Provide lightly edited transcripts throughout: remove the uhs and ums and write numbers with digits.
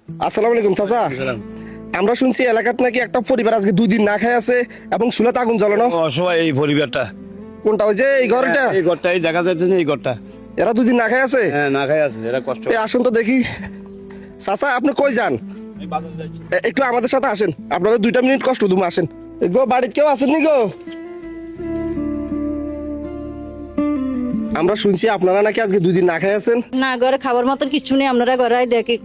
আসসালামু আলাইকুম চাচা। আমরা শুনছি এলাকাত নাকি একটা পরিবার আজকে 2 দিন না খেয়ে আছে এবং চুলাতে আগুন জ্বালানো। অসহায় এই পরিবারটা। কোনটা ওই যে এই ঘরটা? এই ঘরটাই দেখা যাচ্ছে না, এই ঘরটা। এরা 2 দিন না খেয়ে আছে। হ্যাঁ, না খাই আছে, এরা কষ্ট। এই আসুন তো দেখি। চাচা আপনি কই যান? একটু আমাদের সাথে আসেন, আপনারা 2টা মিনিট কষ্ট তুমি আসেন। গো বাড়িতে কেউ আছেন নি গো? আমরা শুনছি আপনারা নাকি আজকে 2 দিন না খেয়ে আছেন। না ঘরে খাবার মতন কিছু নেই, আমরা ঘরে দেখি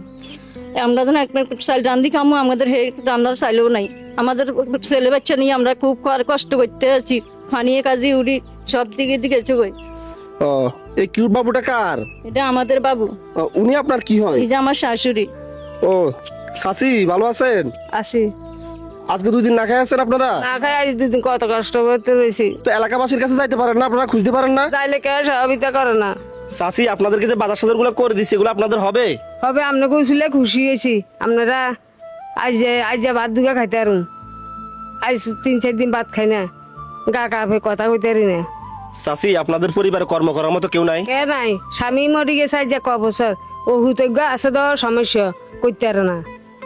আমরা যেন এক চাল রান্ধি খামো, আমাদের রান্নার চাইলেও নাই। আমাদের ছেলে বাচ্চা নিয়ে আমরা খুব কষ্ট করতে আছি, ফানিয়ে কাজে উড়ি সব দিকে দিকে চোখই। ও এই কিউট বাবুটা কার? এটা আমাদের বাবু। উনি আপনার কি হয়? এই যে আমার শাশুড়ি। ও চাচি ভালো আছেন? আসি আজকে 2 দিন না খেয়ে আছেন আপনারা? না খাই আজ দুদিন কত কষ্ট করতে রয়েছি। তো এলাকাবাসীর কাছে যাইতে পারেন না, আপনারা খুঁজতে পারেন না? চাইলে কে সহযোগিতা করে না। চাচি আপনাদেরকে যে বাজার সদার গুলো করে দিচ্ছে এগুলো আপনাদের হবে? হবে আমরা কইছিলে খুশি হয়েছি। আপনারা আজ ভাত দুগা খাইতে পারুন। আজ 3-4 দিন ভাত খাই না, গা কাপে কথা কইতে পারি না। চাচি আপনাদের পরিবারে কর্ম করার মতো কেউ নাই? কে নাই, স্বামী মরি গেছে আজ ক বছর। ও হুতজ্ঞ আছে তো সমস্যা, করতে পারে না,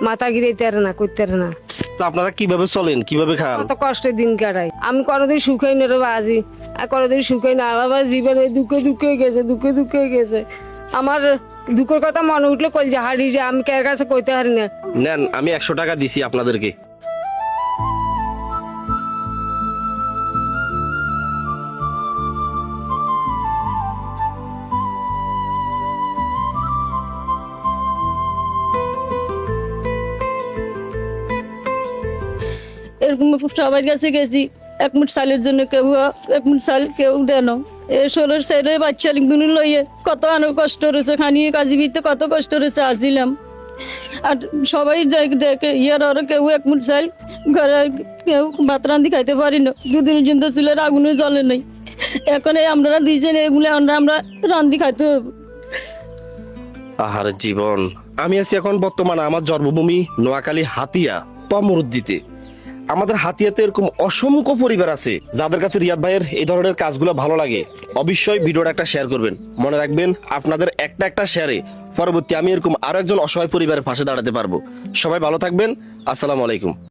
মাথা গিরাইতে পারে না, করতে পারে না। তো আপনারা কিভাবে চলেন, কিভাবে খান? কত কষ্টের দিন কাটাই। আমি কোনোদিন সুখাই না রে বাজি, আর কোনোদিন সুখাই না। আমার জীবনে দুঃখে দুঃখে গেছে, দুঃখে দুঃখে গেছে। আমার দুঃখের কথা মনে উঠলে কলজা হারিয়ে যায়, আমি কার কাছে কইতে পারি না। নেন, আমি 100 টাকা দিছি আপনাদেরকে। এরকম সবার কাছে গেছি, এক মুঠ চালের জন্য কেউ এক মুঠ চাল কেউ দেন। এ ষোলোর ছেলে বাচ্চা লিখুনি লইয়ে কত আনো কষ্ট রয়েছে, খানিয়ে কাজী ভিতরে কত কষ্ট রয়েছে আসিলাম। আর সবাই দেখে ইয়ার আর কেউ এক মুঠ চাল ঘরে কেউ ভাত রান্ধি খাইতে পারি না, 2 দিনের জন্য চুলের আগুনে জ্বলে নাই। এখন এই আমরা দিয়েছেন এগুলো আমরা রান্ধি খাইতে হবে। আহার জীবন। আমি আছি এখন বর্তমানে আমার জন্মভূমি নোয়াখালী হাতিয়া তমরুদ্দিতে। আমাদের হাতিয়াতে এরকম অসংখ্য পরিবার আছে যাদের কাছে রিয়াদ ভাইয়ের এই ধরনের কাজগুলো ভালো লাগে। অবশ্যই ভিডিওটা একটা শেয়ার করবেন। মনে রাখবেন আপনাদের একটা শেয়ারে পরবর্তী আমি এরকম আরো একজন অসহায় পরিবারের পাশে দাঁড়াতে পারবো। সবাই ভালো থাকবেন। আসসালামু আলাইকুম।